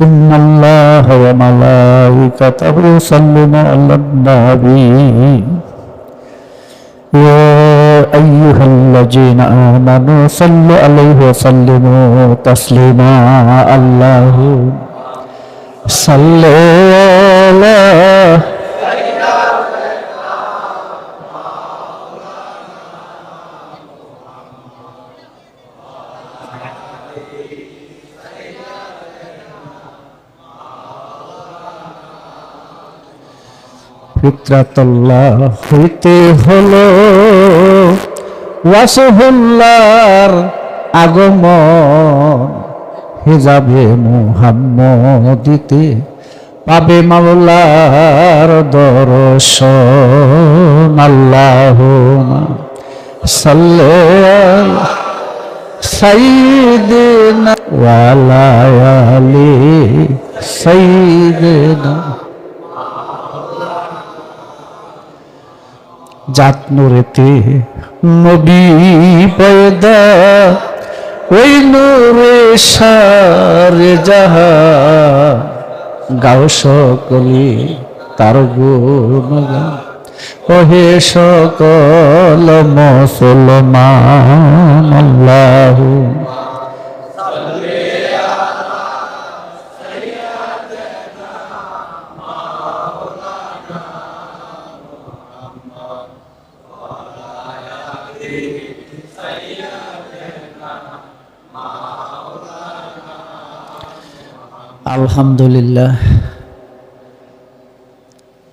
إن الله وملائكته يصلون على النبي يا أيها الذين آمنوا صلوا عليه وسلموا تسليما اللهم صل على ফিতরাতুল্লাহ হইতে হলো রাসূলুল্লাহর আগমন হিজাবে মুহাম্মদিতে পাবে মাওলার দর্শন আল্লাহুম্মা সাল্লি আলা সাইয়্যিদিনা ওয়া আলা আলি সাইয়্যিদিনা জাত নূরেতে নবী পয়দা ওই নূরে সারে জাহান গাও সকলে তার গুণগান ওহে সকল মুসলমান আল্লাহু আলহামদুলিল্লাহ।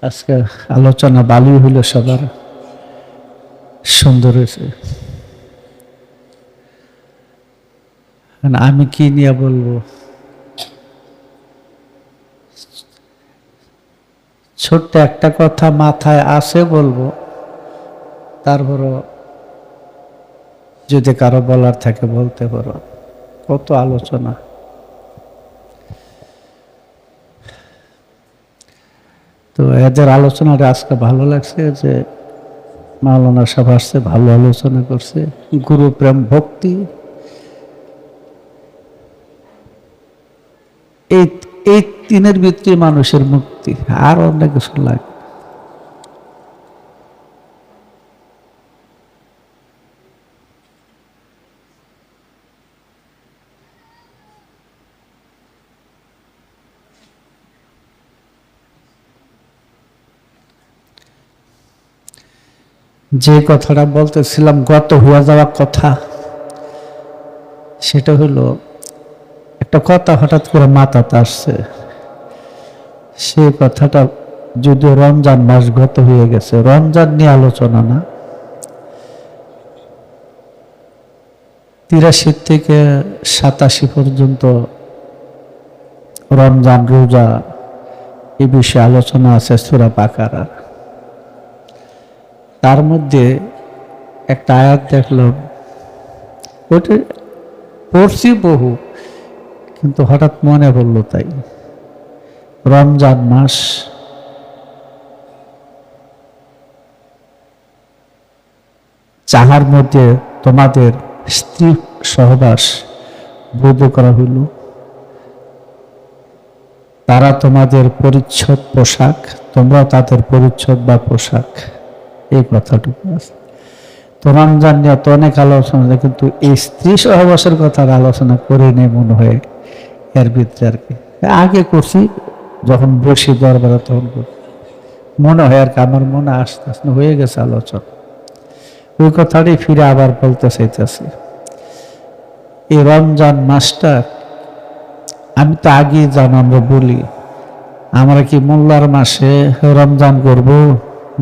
আজকে আলোচনা ভালোই হইল, সবার সুন্দর হয়েছে। আমি কি নিয়ে বলবো, ছোট্ট একটা কথা মাথায় আসে বলবো, তারপরও যদি কারো বলার থাকে বলতে পারো। কত আলোচনা, তো এদের আলোচনাটা আজকে ভালো লাগছে যে মাওলানা সাহেব আসছে, ভালো আলোচনা করছে। গুরু প্রেম ভক্তি, এই তিনের ভিতরে মানুষের মুক্তি, আর অনেক কিছু লাগে। যে কথাটা বলতেছিলাম, গত হয়ে যাওয়া কথা, সেটা হলো একটা কথা হঠাৎ করে মাথাতে আসছে। সেই কথাটা যদিও রমজান মাস গত হয়ে গেছে, রমজান নিয়ে আলোচনা না, 83 থেকে 87 পর্যন্ত রমজান রোজা এই বিষয়ে আলোচনা আছে সূরা বাকারার। তার মধ্যে একটা আয়াত দেখলাম, ওটা পড়ছি বহু, কিন্তু হঠাৎ মনে পড়লো, তাই রমজান মাস যাহার মধ্যে তোমাদের স্ত্রী সহবাস বৈধ করা হইল, তারা তোমাদের পরিচ্ছদ পোশাক, তোমরা তাদের পরিচ্ছদ বা পোশাক, এই কথাটুকু আছে। তো রমজান নিয়ে তো অনেক আলোচনা, কিন্তু এই স্ত্রী সহবাসের কথার আলোচনা করে নেই মনে হয় এর ভিতরে আর কি। আগে করছি যখন বসি দরবারে, তখন মনে হয় আর কি, আমার মনে আস্তে আস্তে হয়ে গেছে আলোচনা। ওই কথাটাই ফিরে আবার বলতে চাইতেছি। এই রমজান মাসটা আমি তো আগেই জানো, আমরা বলি আমরা কি মোল্লার মাসে রমজান করব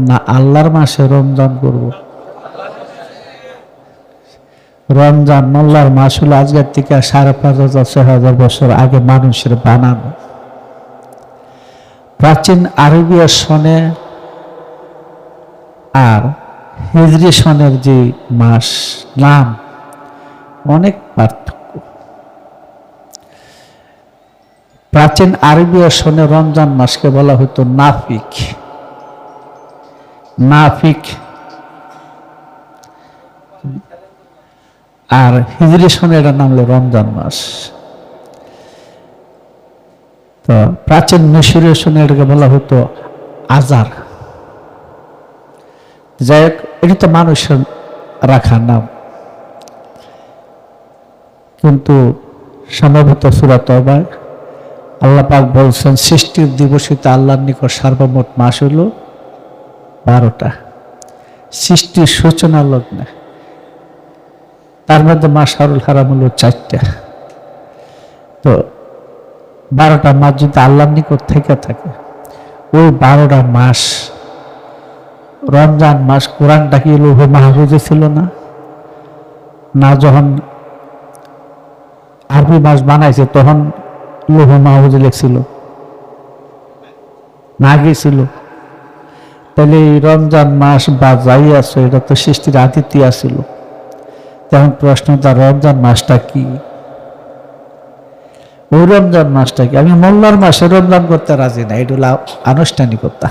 না আল্লাহর মাসে রমজান করব? রমজান মোল্লার মাস হলো আজকের থেকে 5500-6000 বছর আগে মানুষের বানানো। প্রাচীন আরবীয় সনে আর হিজরি সনের যে মাস নাম অনেক পার্থক্য। প্রাচীন আরবীয় সনে রমজান মাসকে বলা হতো নাফিক। নাফিক আর হিজরি সনে এটার নাম হলো রমজান মাস। তো প্রাচীন মিশরীয় সনে এটাকে বলা হতো আজার। যাই হোক, এটা তো মানুষের রাখা নাম, কিন্তু সম্ভবত সূরা তওবায় আল্লাহ পাক বলছেন সৃষ্টির দিবসিত আল্লাহর নিকট সর্বমোট মাস হইল 12টা। সৃষ্টির সূচনা লগ্নে তার মধ্যে মাশহারুল হারাম হলো 4টা। তো 12টা মাস যদি আল্লাহর নিকট থেকে থাকে, ওই 12টা মাস রমজান মাস কোরআনটা কি লৌহ মাহফুজে ছিল না? না, যখন আরবি মাস বানাইছে তখন লৌহ মাহফুজে লিখছিল না, গেছিল? তাহলে এই রমজান মাস বা যাই আছে এটা তো সৃষ্টির আদিত্যা ছিল। তেমন প্রশ্ন, তার রমজান মাসটা কি? ওই রমজান মাসটা কি? আমি মোল্লার মাসে রমজান করতে রাজি না, এটা হলো আনুষ্ঠানিকতা,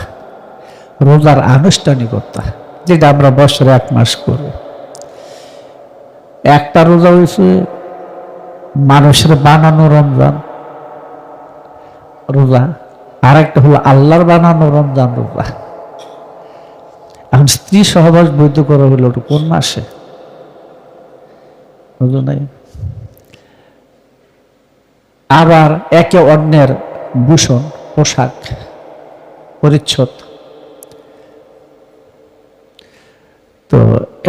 রোজার আনুষ্ঠানিকতা, যেটা আমরা বছরে 1 মাস করি। একটা রোজা হয়েছে মানুষের বানানো রমজান রোজা, আর একটা হলো আল্লাহর বানানো রমজান রোজা। এখন স্ত্রী সহবাস বৈধ করা হলো কোন মাসে? বুঝো নাই? আবার একে অন্যের ভূষণ, পোশাক, পরিচ্ছদ। তো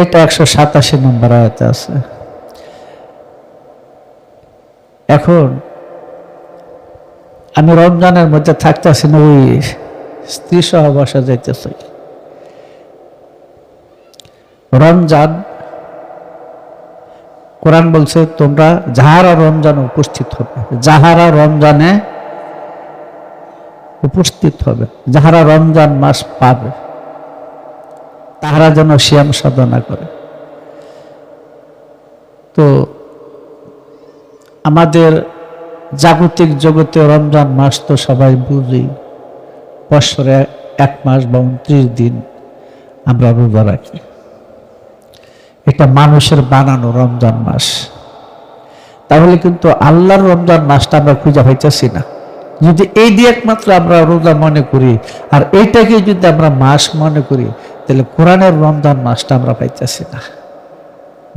এটা 187 নম্বর আয়াতে আছে। এখন আমি রমজানের মধ্যে থাকতেছি না, ওই স্ত্রী সহবাসে যাইতেছি। রমজান, কোরআন বলছে তোমরা যাহারা রমজানে উপস্থিত হবে, যাহারা রমজানে উপস্থিত হবে, যাহারা রমজান মাস পাবে, তাহারা যেন সিয়াম সাধনা করে। তো আমাদের জাগতিক জগতে রমজান মাস তো সবাই বুঝি, বছরে 1 মাস বা 29 দিন আমরা রোজা রাখি। এটা মানুষের বানানো রমজান মাস। তাহলে কিন্তু আল্লাহর রমজান মাসটা আমরা খুঁজে পাইতেছি না। যদি এই দিয়ে একমাত্র আমরা রোজা মনে করি আর এইটাকে যদি আমরা মাস মনে করি, তাহলে কোরআনের রমজান মাসটা আমরা পাইতেছি না।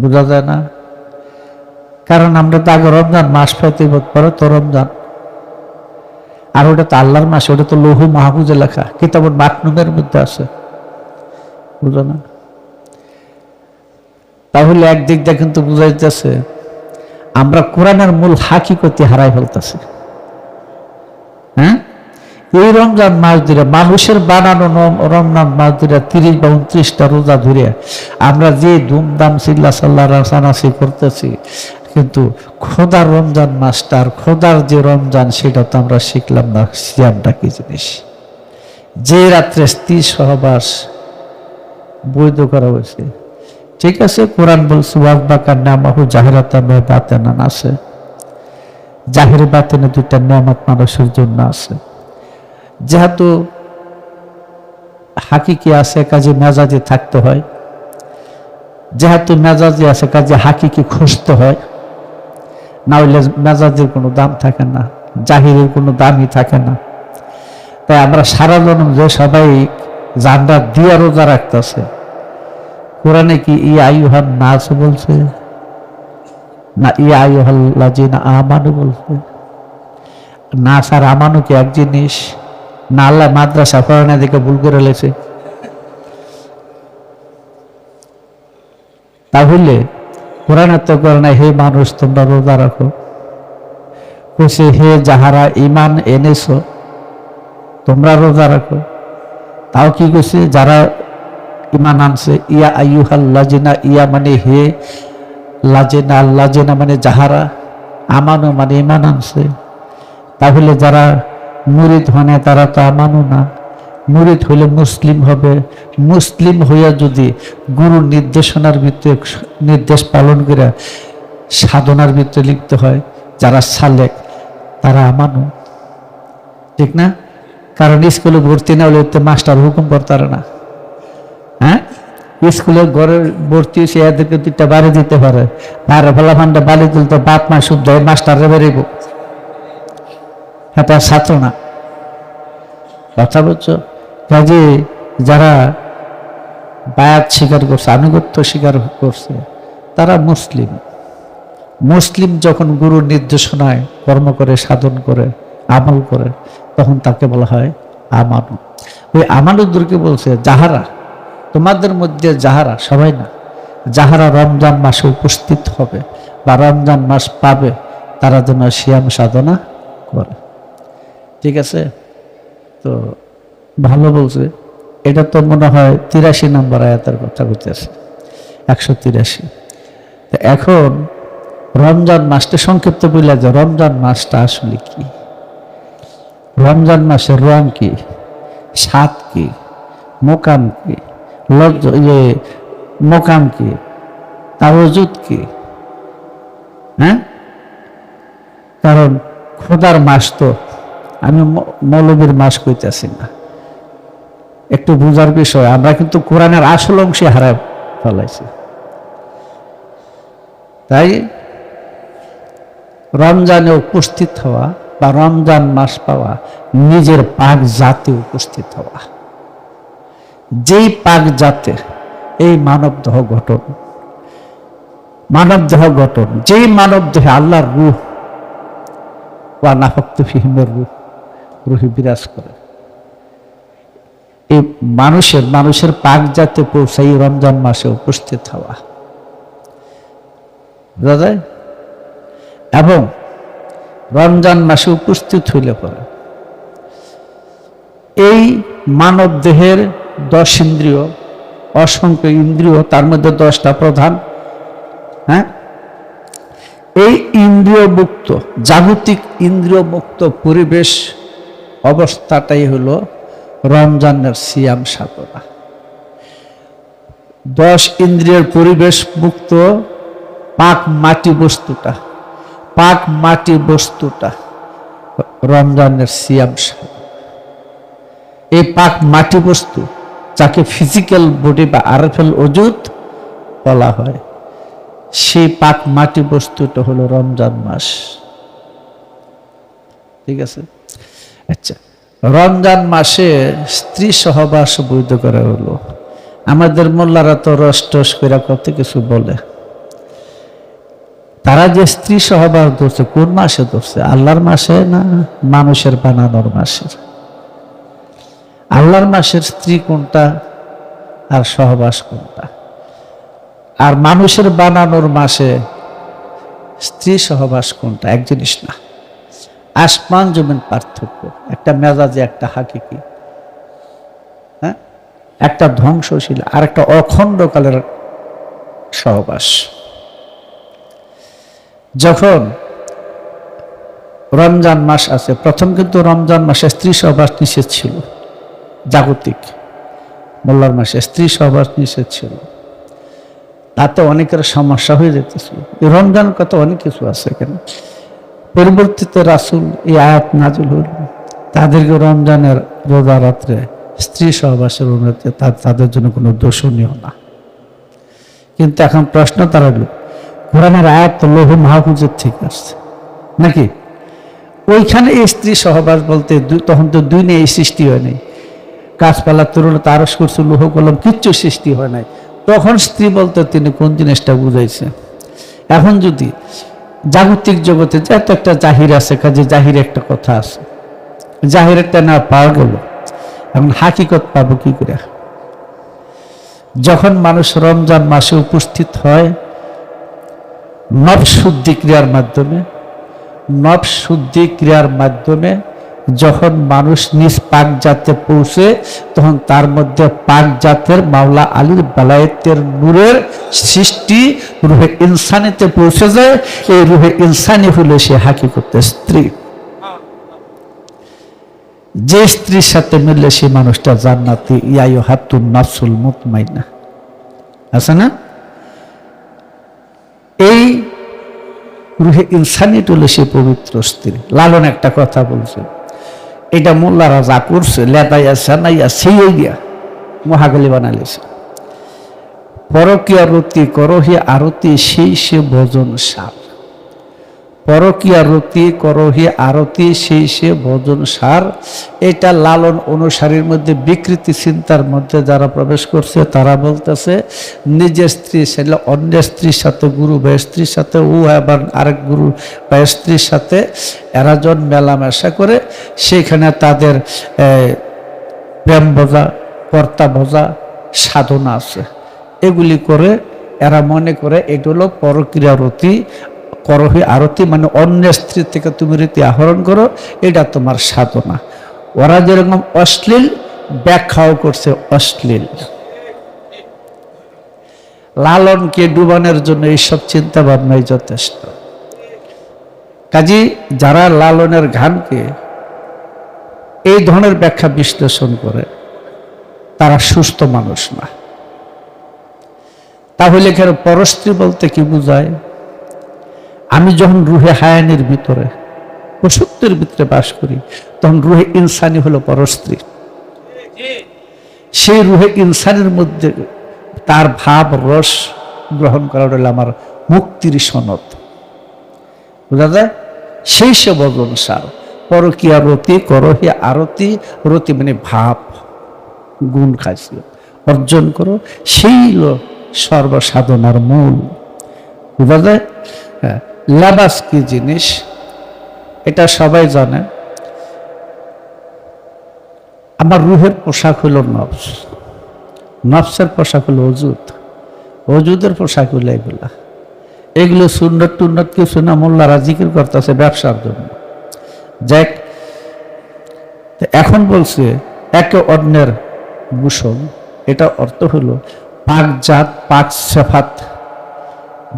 বোঝা যায় না? কারণ আমরা তো আগে রমজান মাস পাইতে পরে তো রমজান, আর ওটা তো আল্লাহর মাস, ওটা তো লৌহ মাহফুজে লেখা, কিতাবুল মাকনুনের মধ্যে আছে। বুঝো না? তাহলে একদিক দিয়ে কিন্তু বোঝা যাচ্ছে আমরা কোরআনের মূল হাকিকতি হারাই ফেলতেছি। হ্যাঁ, এই রমজান মাস ধরে, মানুষের বানানো রমজান মাস ধরে 30 বা 29টা রোজা ধরে আমরা যে ধুমধাম চিল্লা সাল্লা রাসানাসি করতেছি, কিন্তু খোদার রমজান মাসটার, খোদার যে রমজান, সেটা তো আমরা শিখলাম না। সিয়ামটা কি জিনিস? যে রাত্রে স্ত্রী সহবাস বৈধ করা হয়েছে, ঠিক আছে, কোরআন বলছে ওয়াজবাকার নামাহু জাহিরাতান ওয়া বাতিনান আছে। জাহির বাতিনে 2টা নিয়ামত মানুষের জন্য আছে। যেহেতু হাকিকি আছে, কাজে মেজাজি থাকতে হয়। যেহেতু মেজাজি আছে, কাজে হাকিকি খুঁজতে হয়, না হইলে মেজাজের কোনো দাম থাকে না, জাহিরের কোনো দামই থাকে না। তাই আমরা সারা জনম যে সবাই জানরা দিয়া রোজা রাখতেছে, কোরআনে কি ইয়া আইয়ুহান নাস বলছে না ইয়া আইয়ুহাল্লাযিনা আমানু বলছে? নাস আর আমানু কি এক জিনিস? না আল্লাহ মাদ্রাসা পড়ানো দিকে ভুল করে লেছে? তাহলে কোরআনে তো কোরআনে হে মানুষ তোমরা রোজা রাখো, কইছে হে যাহারা ঈমান এনেছো তোমরা রোজা রাখো। তাও কি কইছে? যারা ঈমান আনছে। ইয়া আইয়ুহাল্লাযিনা, ইয়া মানে হে, লাযিনা, আল্লাযিনা মানে যাহারা, আমানু মানে ঈমান আনছে। তাহলে যারা মুরিদ হয় না তারা তো আমানু না। মুরিদ হইলে মুসলিম হবে। মুসলিম হইয়া যদি গুরুর নির্দেশনার ভিতরে নির্দেশ পালন করে সাধনার ভিতরে লিপ্ত হয়, যারা সালেক তারা আমানু, ঠিক না? কারণ স্কুলে ভর্তি না হলে মাস্টার হুকুম করতে পারে না। হ্যাঁ, স্কুলের ঘরে ভর্তি হয়েছে, এদেরকে 2টা বাড়ি দিতে পারে, আর ফলাফান্ডা বাড়ি তুলতে বাপ মা শুদ্ধ মাস্টারে বেরিব, এটা ছাত্র না। কথা বলছো? কাজে যারা বায়াত স্বীকার করছে, আনুগত্য স্বীকার করছে, তারা মুসলিম। মুসলিম যখন গুরুর নির্দেশনায় কর্ম করে, সাধন করে, আমল করে, তখন তাকে বলা হয় আমানু। ওই আমানুদ্দুরকে বলছে যাহারা তোমাদের মধ্যে, যাহারা সবাই না, যাহারা রমজান মাসে উপস্থিত হবে বা রমজান মাস পাবে, তারা যেন সিয়াম সাধনা করে। ঠিক আছে? তো ভালো বলছে। এটা তো মনে হয় 83 নম্বর আয়াতের কথা বলতেছে, 183। এখন রমজান মাসটা সংক্ষিপ্ত বললে যে রমজান মাসটা আসলে কি, রমজান মাসের রং কি, স্বাদ কি, মোকাম কি, মোকাম কি, তাওজুদ কি? হ্যাঁ, কারণ খোদার মাস তো, আমি মৌলবীর মাস কইতেছি না, একটু বুঝার বিষয়। আমরা কিন্তু কোরআনের আসল অংশে হারায় ফেলাইছি। তাই রমজানে উপস্থিত হওয়া বা রমজান মাস পাওয়া, নিজের পাক জাতে উপস্থিত হওয়া। যেই পাক জাতে এই মানব দেহ গঠন, মানব দেহ গঠন, যেই মানব দেহে আল্লাহর রূহ ওয়া নাফাখতু ফীহি মির রূহি বিরাজ করে, এই মানুষের পাক জাতে পৌঁছাই রমজান মাসে উপস্থিত হওয়া, বুঝা যায়? এবং রমজান মাসে উপস্থিত হইলে পরে এই মানব দেহের 10 ইন্দ্রিয়, অসংখ্য ইন্দ্রিয়, তার মধ্যে 10টা প্রধান, হ্যাঁ, এই ইন্দ্রিয় মুক্ত, জাগতিক ইন্দ্রিয় মুক্ত পরিবেশ অবস্থাটাই হলো রমজানের সিয়াম সাধনা। 10 ইন্দ্রিয়ের পরিবেশ মুক্ত পাক মাটি বস্তুটা, পাক মাটি বস্তুটা রমজানের সিয়াম সাধনা। এই পাক মাটি বস্তু, যাকে ফিজিক্যাল বডি বা আরফেল ওজুদ বলা হয়, সেই পাক মাটি বস্তুটা হলো রমজান মাস। ঠিক আছে? আচ্ছা, রমজান মাসে স্ত্রী সহবাস বৈধ করা হলো। আমাদের মোল্লারা তো রস টস করে কত কিছু বলে। তারা যে স্ত্রী সহবাস ধরছে, কোন মাসে ধরছে? আল্লাহর মাসে না মানুষের বানানোর মাসে? আল্লাহর মাসের স্ত্রী কোনটা আর সহবাস কোনটা? আর মানুষের বানানোর মাসে স্ত্রী সহবাস কোনটা? এক জিনিস না, আসমান জমিন পার্থক্য। একটা মেজাজে, একটা হাকিকি, হ্যাঁ, একটা ধ্বংসশীল আর একটা অখণ্ডকালের সহবাস। যখন রমজান মাস আছে, প্রথম কিন্তু রমজান মাসে স্ত্রী সহবাস নিষেধ ছিল, জাগতিক। মোল্লার মাসে স্ত্রী সহবাস নিষেধ ছিল, তাতে অনেকের সমস্যা হয়ে যেতেছিল। রমজান কত অনেক কিছু আছে এখানে। পরিবর্তিত রাসূল এই আয়াত নাযিল হল, তাদেরকে রমজানের রোজা রাত্রে স্ত্রী সহবাসের অনুমতি তাদের জন্য কোনো দোষণীয় না। কিন্তু এখন প্রশ্ন তারা হল, কোরআনের আয়াত তো লৌহ মাহফুজের থেকে আসছে নাকি? ওইখানে এই স্ত্রী সহবাস বলতে তখন তো দুই নেই, সৃষ্টি হয় নাই। গাছপালার তুলনা তারস করছে, লৌহ কলম, কিচ্ছু সৃষ্টি হয় নাই। তখন স্ত্রী বলতে তিনি কোন জিনিসটা বুঝাইছে? এখন যদি জাগতিক জগতে যেহেতু একটা জাহির আছে, কাজে জাহির একটা কথা আছে, জাহির একটা না পাওয়া গেল, এখন হাকিকত পাবো কি করে? যখন মানুষ রমজান মাসে উপস্থিত হয় নফস শুদ্ধি ক্রিয়ার মাধ্যমে, নফস শুদ্ধি ক্রিয়ার মাধ্যমে যখন মানুষ নিজ পাক জাতে পৌঁছে, তখন তার মধ্যে পাক জাতের মাওলা আলীর বেলায়েতের নূরের সৃষ্টি রুহে ইনসানিতে পৌঁছে যায়। এই রুহে ইনসানি হলো সে হাকিকতের স্ত্রী। যে স্ত্রীর সাথে মিললে সে মানুষটা জান্নাতি, ইয়ায়ু হাতুন নাফসুল মুতমাইন্না আছে না? এই রুহে ইনসানি হলো সে পবিত্র স্ত্রী। লালন একটা কথা বলছে, এটা মোল্লারা যা করছে, লেতাইয়া সানাইয়া সেই গিয়া মহাগালি বানাইছে। পরকীয়া রতি করহি আরতি সেই সে ভোজন সার। পরকীয়া রতি করহি আরতি সেই সে ভোজন সার। এটা লালন অনুসারীর মধ্যে বিকৃতি চিন্তার মধ্যে যারা প্রবেশ করছে তারা বলতেছে নিজের স্ত্রী ছেলে অন্য স্ত্রীর সাথে, গুরু বা স্ত্রীর সাথে, ও আবার আরেক গুরু বা স্ত্রীর সাথে এরা যখন মেলামেশা করে সেখানে তাদের প্রেম বোঝা, কর্তা বোঝা সাধনা আছে। এগুলি করে এরা মনে করে এটা হলো পরক্রিয়া রতি করহি আরতি, মানে অন্য স্ত্রী থেকে তুমি রীতি আহরণ করো, এটা তোমার সাধনা। ওরা যেরকম অশ্লীল ব্যাখ্যাও করছে অশ্লীল। লালনকে ডুবানোর জন্য এইসব চিন্তা ভাবনাই যথেষ্ট। কাজী যারা লালনের গানকে এই ধরনের ব্যাখ্যা বিশ্লেষণ করে তারা সুস্থ মানুষ না। তাহলে এখানে পরস্ত্রী বলতে কি বোঝায়? আমি যখন রুহে হায়ানের ভিতরে, পশুত্বের ভিতরে বাস করি, তখন রুহে ইনসানি হলো পরস্ত্রী। সেই রুহে ইনসানের মধ্যে তার ভাব রস গ্রহণ করা হলো আমার মুক্তির সনদ। বুঝা যায়? সেই সে ভোজন সার। পরকীয়া রতি করহি আরতি, রতি মানে ভাব, গুণ খাসিয়ত অর্জন করো, সেই সর্বসাধনার মূল। বুঝা যায়? হ্যাঁ। লাবাস কি জিনিস এটা সবাই জানে। আমার রুহের পোশাক হলো নফস, নফসের পোশাক হলো অজুদ, অজুদের পোশাক হলো এগুলা। এগুলো সুন্নত টুন্নত কিছু না, মোল্লারা জিকির করতেছে ব্যবসার জন্য। যাক, এখন বলছে একে অন্যের ভূষণ, এটা অর্থ হলো পাক জাত, পাক সেফাত।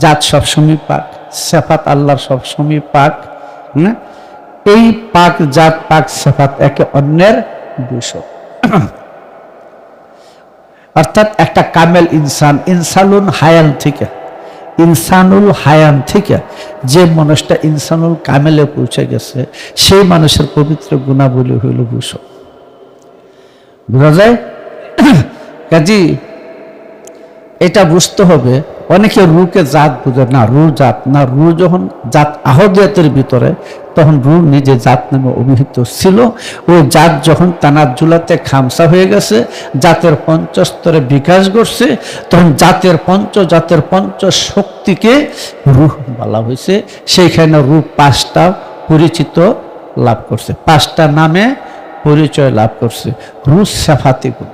জাত সবসময় পাক, সেফাত আল্লাহর সবসময় পাক। এই পাক জাত, পাক সেফাত একে অন্যের ভূষণ। অর্থাৎ একটা কামেল ইনসান, ইনসানুল হায়ান থেকে, ইনসানুল হায়ান থেকে যে মানুষটা ইনসানুল কামেলে পৌঁছে গেছে সেই মানুষের পবিত্র গুণাবলী হইল ভূষণ। বোঝা যায়? কাজী এটা বুঝতে হবে। অনেকে রুকে জাত বুঝে না, রু জাত না। রু যখন জাত আহদিয়াতের ভিতরে, তখন রু নিজে জাত নামে অভিহিত ছিল। ওই জাত যখন তানাজ্জুলাতে খামসা হয়ে গেছে, জাতের পঞ্চস্তরে বিকাশ ঘটছে, তখন জাতের পঞ্চ শক্তিকে রূহ বলা হয়েছে। সেইখানে রূপ পাঁচটা পরিচিত লাভ করছে, পাঁচটা নামে পরিচয় লাভ করছে। রু সেফাতি গুণ,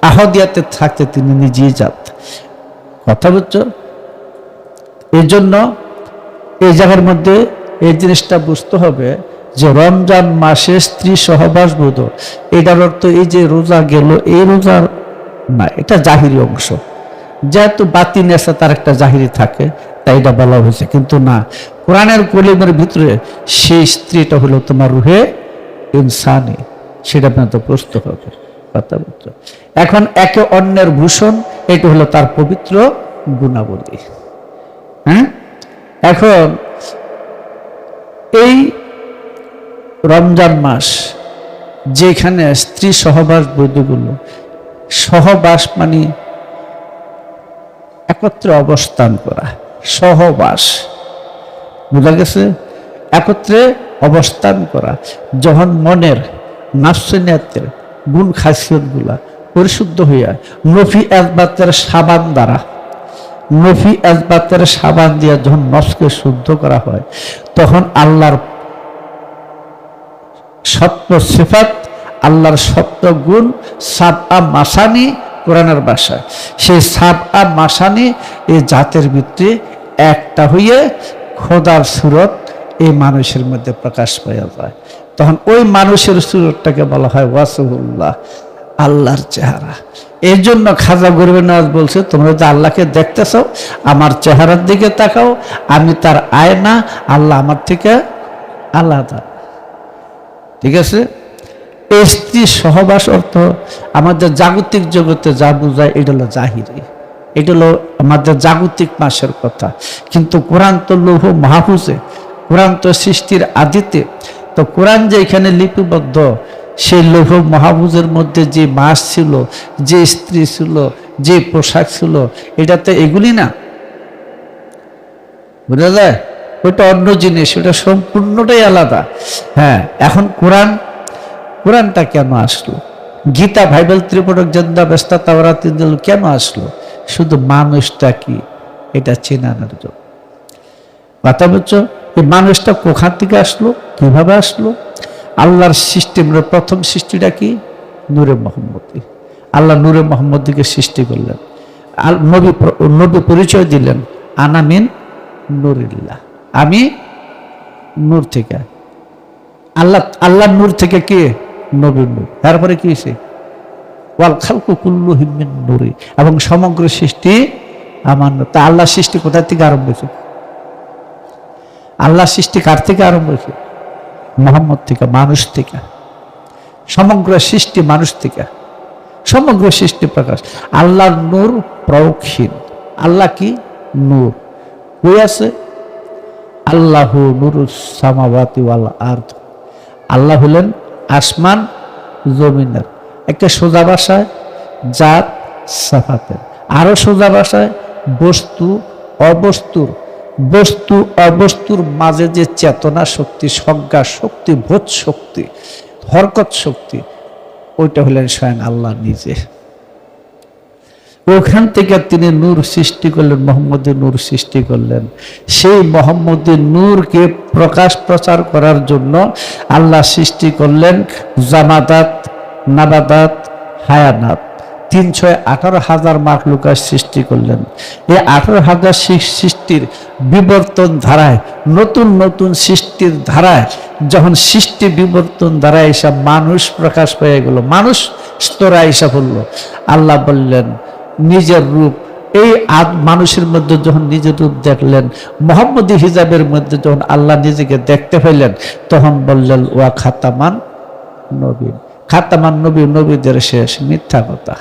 আহদিয়াতে থাকতে তিনি নিজেই জাত। কথা বুঝছো? এই জন্য এই জায়গার মধ্যে এই জিনিসটা বুঝতে হবে যে রমজান মাসে স্ত্রী সহবাস বোধ, এটার অর্থ এই যে রোজা গেল, এই রোজার না, এটা জাহিরি অংশ। যেহেতু বাতিন আছে তার একটা জাহিরি থাকে, তাই এটা বলা হয়েছে। কিন্তু না, কোরআনের কলিমের ভিতরে সেই স্ত্রীটা হলো তোমার রুহে ইনসানি, সেটা আপনার প্রস্তুত হবে। কথা বুঝছো? এখন একে অন্যের ভূষণ, এটা হলো তার পবিত্র গুণাবলী। হ্যাঁ, এখন এই রমজান মাস যেখানে স্ত্রী সহবাস বৈধগুলো, সহবাস মানে একত্রে অবস্থান করা, সহবাস, বোঝা গেছে? একত্রে অবস্থান করা। যখন মনের নাফসিয়াতের গুণ খাসিয়ত গুলা পরিশুদ্ধ হইয়া নফি আজবাতের সাবান দ্বারা, নফি আজবাতের সাবান দিয়া যখন নফসকে শুদ্ধ করা হয়, তখন আল্লাহর সত্য সিফাত, আল্লাহর সত্য গুণ, সাবআ মাসানি কোরআনের ভাষায়, সেই সাবআ মাসানি এই জাতের ভিতরে একটা হইয়ে খোদার সুরত এই মানুষের মধ্যে প্রকাশ পাওয়া যায়। তখন ওই মানুষের সুরতটাকে বলা হয় ওয়াসফুল্লাহ, আল্লাহর চেহারা। এই জন্য খাজা গরিবে নওয়াজ বলছে, তোমরা যে আল্লাহকে দেখতে চাও, আমার চেহারার দিকে তাকাও, আমি তার আয়না, আল্লাহ আমার থেকে আলাদা। ঠিক আছে? এই স্ত্রী সহবাস অর্থ আমাদের জাগতিক জগতে যা বোঝায় এটা হলো জাহিরি, এটা হলো আমাদের জাগতিক মাসের কথা। কিন্তু কোরআন তো লৌহ মাহফুজে, কোরআন তো সৃষ্টির আদিতে। তো কোরআন যে এখানে লিপিবদ্ধ, সেই লৌহ মাহফুজের মধ্যে যে মাস ছিল, যে স্ত্রী ছিল, যে পোশাক ছিল এটাতে এগুলি না, বুঝা যায়? ওইটা অন্য জিনিস, ওটা সম্পূর্ণটাই আলাদা। হ্যাঁ, এখন কোরআনটা কেন আসলো? গীতা, বাইবেল, ত্রিপিটক, জন্দা, বেস্তা, তাওরাত, ইনজিল কেন আসলো? শুধু মানুষটা কি এটা চেনানোর জন্য। কথা বলছো? এই মানুষটা কোথা থেকে আসলো, কিভাবে আসলো? আল্লাহর সৃষ্টি, প্রথম সৃষ্টিটা কি? নূরে মোহাম্মদী। আল্লাহ নূরে মোহাম্মদীকে সৃষ্টি করলেন, নবী পরিচয় দিলেন, আনামিন নূরিল্লাহ, আমি নূর থেকে। আল্লাহ নূর থেকে কে? নবী নূর। তারপরে কি হয়েছে? ওয়াল খালকু কুল্লুহুম মিন নূরি, এবং সমগ্র সৃষ্টি আমার নূর। তা আল্লাহ সৃষ্টি কোথা থেকে আরম্ভ হয়েছে? আল্লাহ সৃষ্টি কার থেকে আরম্ভ হয়েছে? মোহাম্মদ থেকে, মানুষ থেকে। সমগ্র সৃষ্টি মানুষ থেকে, সমগ্র সৃষ্টি প্রকাশ। আল্লাহর নূর প্রক্ষীণ। আল্লাহ কি? নূর। কই আছে? আল্লাহু নূরুস সামাওয়াতি ওয়াল আরদ। আল্লাহ হলেন আসমান জমিনের। একটা সোজা ভাষায় জাত সাফাতের, আরো সোজা ভাষায় বস্তু অবস্তুর, বস্তু অবস্তুর মাঝে যে চেতনা শক্তি, সংজ্ঞা শক্তি, বোধ শক্তি, হরকত শক্তি, ওইটা হলেন স্বয়ং আল্লাহ নিজে। ওখান থেকে তিনি নূর সৃষ্টি করলেন, মোহাম্মদী নূর সৃষ্টি করলেন। সেই মোহাম্মদী নূরকে প্রকাশ প্রচার করার জন্য আল্লাহ সৃষ্টি করলেন জামাদাত, নাবাদাত, হায়ানাত, 318,000 মাখলুকাত সৃষ্টি করলেন। এই 18,000 সৃষ্টির বিবর্তন ধারায়, নতুন নতুন সৃষ্টির ধারায়, যখন সৃষ্টি বিবর্তন ধারায় এসব মানুষ প্রকাশ পেয়ে গেল, মানুষ স্তরে আইসা পড়ল, আল্লাহ বললেন নিজের রূপ। এই মানুষের মধ্যে যখন নিজের রূপ দেখলেন, মোহাম্মদী হিজাবের মধ্যে যখন আল্লাহ নিজেকে দেখতে পেলেন, তখন বললেন ওয়া খাতামান নবীন। খাতামান নবী, নবীদের শেষ, মিথ্যা কথা।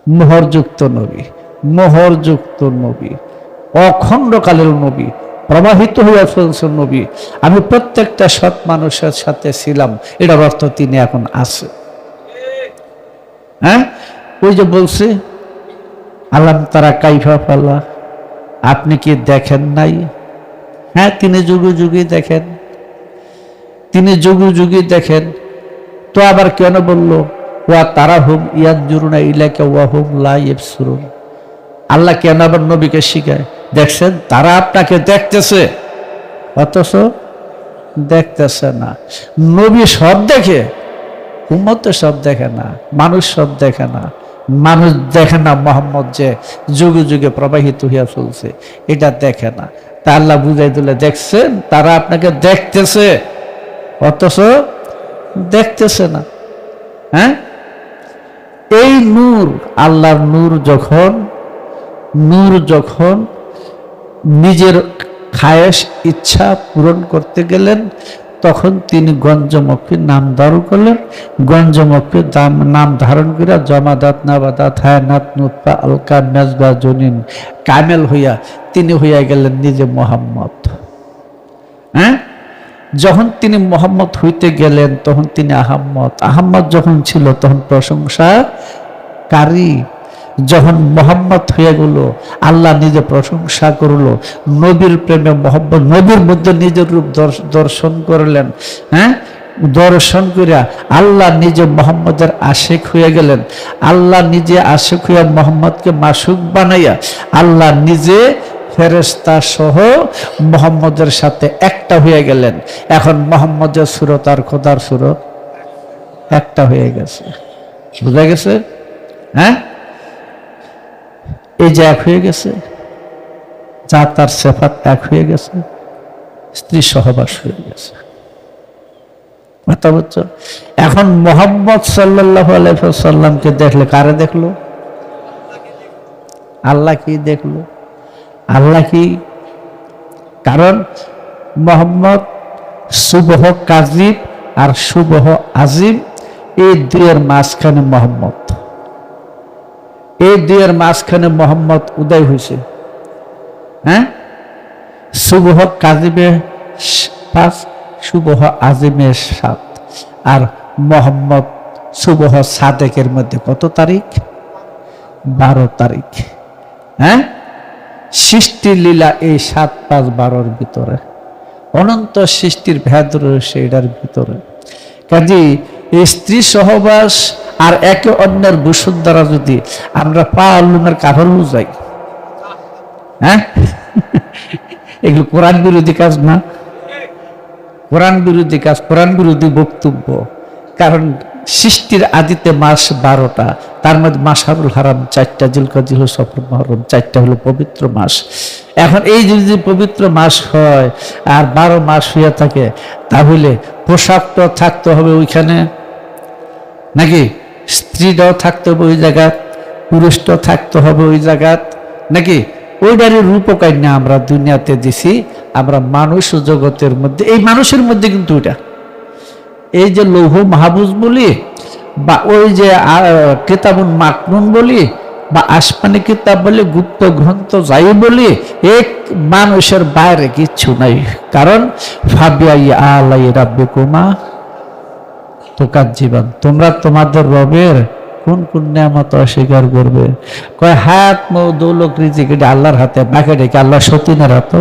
মোহরযুক্ত নবী, মোহরযুক্ত নবী, অখণ্ডকালের নবী, প্রবাহিত হইয়া চলছে নবী। আমি প্রত্যেকটা সৎ মানুষের সাথে ছিলাম, এটার অর্থ তিনি এখন আছে। হ্যাঁ, ওই যে বলছে আল্লাহ তারা কাইফা ফাল্লাহ, আপনি কি দেখেন নাই? হ্যাঁ, তিনি যুগে যুগে দেখেন, তিনি যুগে যুগে দেখেন। তো আবার কেন বললো ওয়া তারা হুম ইয়ানজুরুনা ইলাইকা ওয়া হুম লা ইবসুরুন? আল্লাহ কেন আবার নবীকে শিখায়? দেখছেন, তারা আপনাকে দেখতেছে অথচ দেখতেছে না। নবী সব দেখে, উম্মত তো সব দেখে না, মানুষ সব দেখে না। মানুষ দেখে না মোহাম্মদ যে যুগে যুগে প্রবাহিত হইয়া চলছে, এটা দেখে না। তা আল্লাহ বুঝাই দিলে, দেখছেন তারা আপনাকে দেখতেছে অথচ দেখতেছে না। হ্যাঁ, এই নূর, আল্লাহর নূর যখন নিজের খায়েশ ইচ্ছা পূরণ করতে গেলেন, তখন তিনি গঞ্জমুখী নাম ধারণ করলেন। গঞ্জমুখী নাম ধারণ করে জমাদাত, নাবাদাত, হায়ানাত, নুতফা, আলকা, মেজবা, জনিন, কামেল হইয়া তিনি হইয়া গেলেন নিজে মোহাম্মদ। হ্যাঁ, যখন তিনি মোহাম্মদ হইতে গেলেন তখন তিনি আহম্মদ। আহম্মদ যখন ছিল তখন প্রশংসাকারী। যখন মোহাম্মদ হয়ে গেল, আল্লাহ নিজে প্রশংসা করল, নবীর প্রেমে মোহাম্মদ, নবীর মধ্যে নিজের রূপ দর্শন করলেন। হ্যাঁ, দর্শন করিয়া আল্লাহ নিজে মোহাম্মদের আশেক হয়ে গেলেন। আল্লাহ নিজে আশেক হইয়া মোহাম্মদকে মাসুক বানাইয়া আল্লাহ নিজে ফেরেশতা সহ মোহাম্মদের সাথে একটা হয়ে গেলেন। এখন মোহাম্মদের সুরত আর খোদার সুরত একটা হয়ে গেছে। বুঝা গেছে? হ্যাঁ, এই যে এক হয়ে গেছে, যা তার সেফাত এক হয়ে গেছে, স্ত্রী সহবাস হয়ে গেছে। কথা বলছো? এখন মোহাম্মদ সাল্লাল্লাহু আলাইহি ওয়াসাল্লামকে দেখলে কারে দেখলো? আল্লাহ কি দেখলো? আল্লাহ কি? কারণ মোহাম্মদ সুবহ কাজিব আর সুবহ আজিম, এই দুইয়ের মাঝখানে মোহাম্মদ, এই দুইয়ের মাঝখানে মোহাম্মদ উদয় হয়েছে। হ্যাঁ, সুবহ কাজিবে 5, সুবহ আজিমে 7, আর মোহাম্মদ সুবহ সাদেকের মধ্যে কত তারিখ? 12 তারিখ। হ্যাঁ, সৃষ্টির লীলা এই 7, 5, 12-র ভিতরে, অনন্ত সৃষ্টির ভেদ রয়েছে এটার ভিতরে। কাজে এই স্ত্রী সহবাস আর একে অন্যের ভূষণ দ্বারা যদি আমরা পা আল্লুমের কাপড় যাই, হ্যাঁ, এগুলো কোরআন বিরোধী কাজ না? কোরআন বিরোধী কাজ, কোরআন বিরোধী বক্তব্য। কারণ সৃষ্টির আদিতে মাস 12টা, তার মধ্যে মাশহারুল হারাম 4টা, জিলকদ, জিলহজ, সফর, মুহররম 4টা হলো পবিত্র মাস। এখন এই যদি পবিত্র মাস হয় আর 12 মাস হয়ে থাকে, তাহলে পোশাকটাও থাকতে হবে ওইখানে নাকি? স্ত্রীটাও থাকতে হবে ওই জায়গা, পুরুষটাও থাকতে হবে ওই জায়গা নাকি? ওইটারই রূপকান্যা আমরা দুনিয়াতে দিছি। আমরা মানুষ জগতের মধ্যে, এই মানুষের মধ্যে কিন্তু ওইটা, এই যে লৌহ মাহফুজ বলি বা ওই যে কিতাবুল মাকনুন বলি বা আসমানি কিতাব বলি, গুপ্ত গ্রন্থ যাই বলি, এক মানুষের বাইরে কিচ্ছু নাই। কারণ ফাবিআই আলাই রাব্বিকুমা তুকাজ্জিবান, তোমরা তোমাদের রবের কোন কোন নিয়ামত অস্বীকার করবে? কয় হাত, মৌ, দৌলত, রিজিক এটা আল্লাহর হাতে, বাকি রেখে আল্লাহ সতীনের হাত।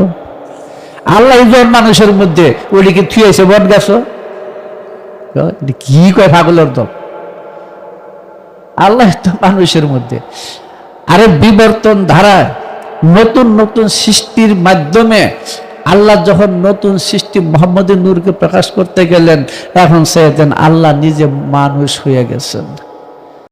আল্লাহ একজন মানুষের মধ্যে ওইদিকে থুয়েছে বট গাছ, কি কয় পাগলের দল? আল্লাহ তো মানুষের মধ্যে। আরে বিবর্তন ধারায় নতুন নতুন সৃষ্টির মাধ্যমে আল্লাহ যখন নতুন সৃষ্টি মুহাম্মদের নূরকে প্রকাশ করতে গেলেন, এখন সে আল্লাহ নিজে মানুষ হয়ে গেছেন।